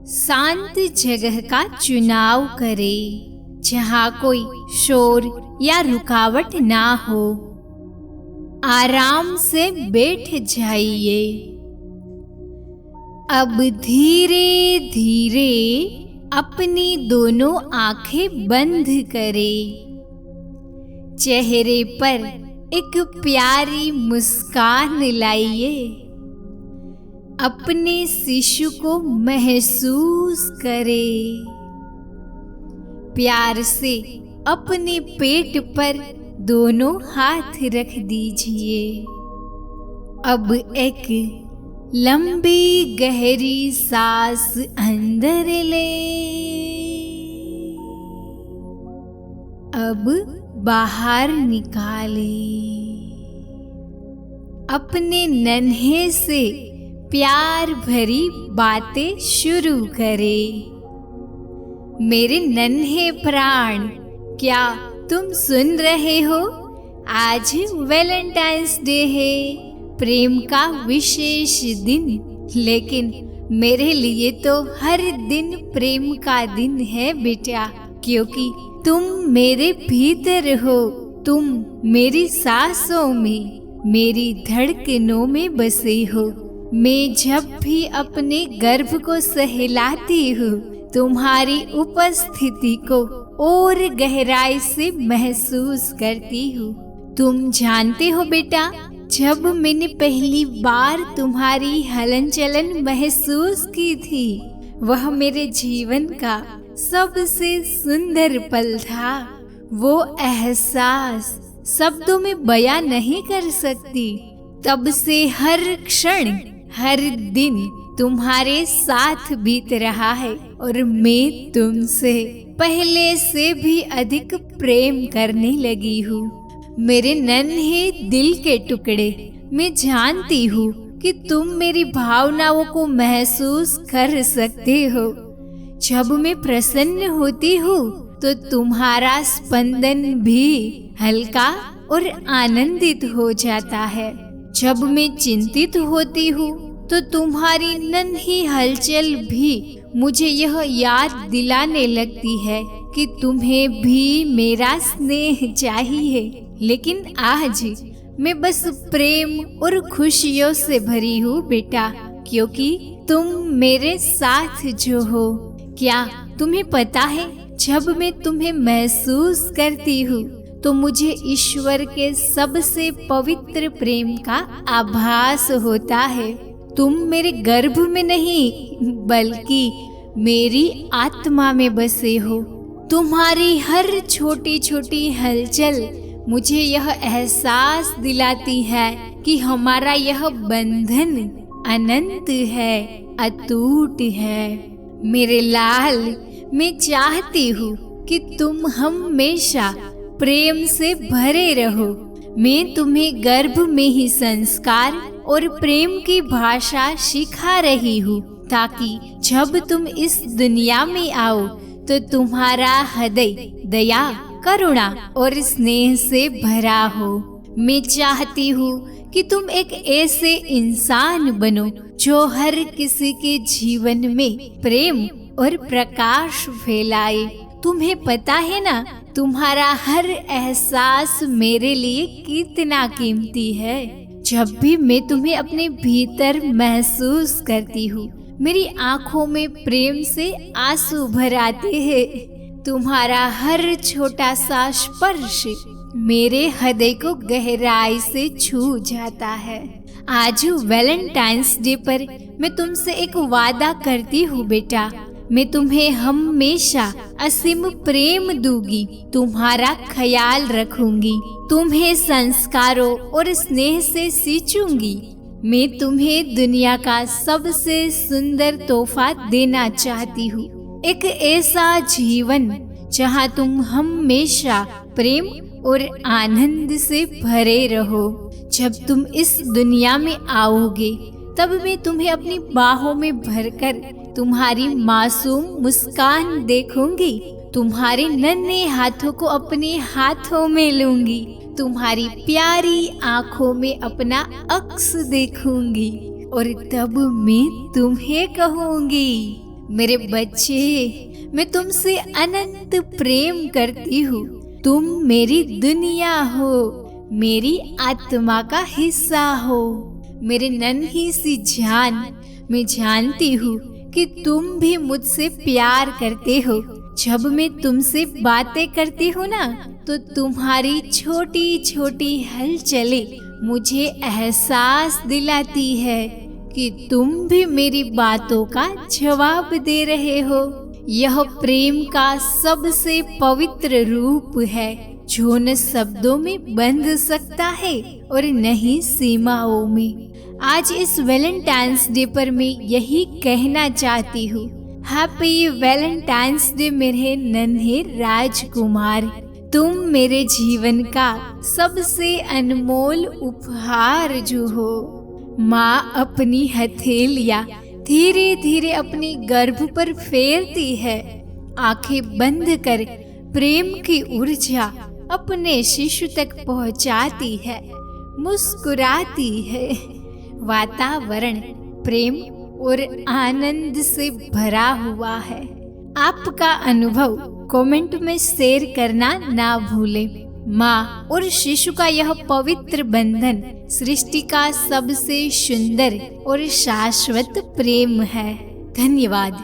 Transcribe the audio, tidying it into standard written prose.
शांत जगह का चुनाव करें जहाँ कोई शोर या रुकावट ना हो। आराम से बैठ जाइए। अब धीरे धीरे अपनी दोनों आंखें बंद करें। चेहरे पर एक प्यारी मुस्कान लाइए। अपने शिशु को महसूस करें। प्यार से अपने पेट पर दोनों हाथ रख दीजिए। अब एक लंबी गहरी सांस अंदर लें। अब बाहर निकालें। अपने नन्हे से प्यार भरी बातें शुरू करें। मेरे नन्हे प्राण, क्या तुम सुन रहे हो? आज वैलेंटाइंस डे है, प्रेम का विशेष दिन। लेकिन मेरे लिए तो हर दिन प्रेम का दिन है बेटा, क्योंकि तुम मेरे भीतर हो। तुम मेरी सांसों में, मेरी धड़कनों में बसे हो। मैं जब भी अपने गर्भ को सहलाती हूँ, तुम्हारी उपस्थिति को और गहराई से महसूस करती हूँ। तुम जानते हो बेटा, जब मैंने पहली बार तुम्हारी हलन चलन महसूस की थी, वह मेरे जीवन का सबसे सुंदर पल था। वो एहसास शब्दों में बयां नहीं कर सकती। तब से हर क्षण, हर दिन तुम्हारे साथ बीत रहा है और मैं तुमसे पहले से भी अधिक प्रेम करने लगी हूँ। मेरे नन्हे दिल के टुकड़े, मैं जानती हूँ कि तुम मेरी भावनाओं को महसूस कर सकते हो। जब मैं प्रसन्न होती हूँ तो तुम्हारा स्पंदन भी हल्का और आनंदित हो जाता है। जब मैं चिंतित होती हूँ तो तुम्हारी नन्ही हलचल भी मुझे यह याद दिलाने लगती है कि तुम्हें भी मेरा स्नेह चाहिए। लेकिन आज मैं बस प्रेम और खुशियों से भरी हूँ बेटा, क्योंकि तुम मेरे साथ जो हो। क्या तुम्हें पता है, जब मैं तुम्हें महसूस करती हूँ तो मुझे ईश्वर के सबसे पवित्र प्रेम का आभास होता है। तुम मेरे गर्भ में नहीं, बल्कि मेरी आत्मा में बसे हो। तुम्हारी हर छोटी छोटी हलचल मुझे यह एहसास दिलाती है कि हमारा यह बंधन अनंत है, अटूट है। मेरे लाल, मैं चाहती हूँ कि तुम हमेशा प्रेम से भरे रहो। मैं तुम्हें गर्भ में ही संस्कार और प्रेम की भाषा सिखा रही हूँ, ताकि जब तुम इस दुनिया में आओ तो तुम्हारा हृदय दया, करुणा और स्नेह से भरा हो। मैं चाहती हूँ कि तुम एक ऐसे इंसान बनो जो हर किसी के जीवन में प्रेम और प्रकाश फैलाए। तुम्हें पता है ना, तुम्हारा हर एहसास मेरे लिए कितना कीमती है। जब भी मैं तुम्हें अपने भीतर महसूस करती हूँ, मेरी आंखों में प्रेम से आंसू भर आते हैं। तुम्हारा हर छोटा सा स्पर्श मेरे हृदय को गहराई से छू जाता है। आज वैलेंटाइंस डे पर मैं तुमसे एक वादा करती हूँ बेटा, मैं तुम्हें हमेशा असीम प्रेम दूंगी, तुम्हारा ख्याल रखूंगी, तुम्हें संस्कारों और स्नेह से सींचूंगी। मैं तुम्हें दुनिया का सबसे सुंदर तोहफा देना चाहती हूँ, एक ऐसा जीवन जहाँ तुम हमेशा प्रेम और आनंद से भरे रहो। जब तुम इस दुनिया में आओगे, तब मैं तुम्हें अपनी बाहों में भरकर तुम्हारी मासूम मुस्कान देखूंगी, तुम्हारे नन्हे हाथों को अपने हाथों में लूंगी, तुम्हारी प्यारी आंखों में अपना अक्स देखूंगी और तब मैं तुम्हें कहूंगी, मेरे बच्चे, मैं तुमसे अनंत प्रेम करती हूँ। तुम मेरी दुनिया हो, मेरी आत्मा का हिस्सा हो। मेरे नन्ही सी जान, मैं जानती हूँ कि तुम भी मुझसे प्यार करते हो। जब मैं तुमसे बातें करती हूँ ना, तो तुम्हारी छोटी छोटी हलचलें मुझे एहसास दिलाती है कि तुम भी मेरी बातों का जवाब दे रहे हो। यह प्रेम का सबसे पवित्र रूप है, जो न शब्दों में बंध सकता है और न ही सीमाओं में। आज इस वैलेंटाइंस डे पर मैं यही कहना चाहती हूँ, हैप्पी वैलेंटाइंस डे मेरे नन्हे राजकुमार। तुम मेरे जीवन का सबसे अनमोल उपहार जो हो। माँ अपनी हथेलियाँ धीरे धीरे अपनी गर्भ पर फेरती है, आंखें बंद कर प्रेम की ऊर्जा अपने शिशु तक पहुँचाती है, मुस्कुराती है। वातावरण प्रेम और आनंद से भरा हुआ है। आपका अनुभव कमेंट में शेयर करना ना भूलें। माँ और शिशु का यह पवित्र बंधन सृष्टि का सबसे सुंदर और शाश्वत प्रेम है। धन्यवाद।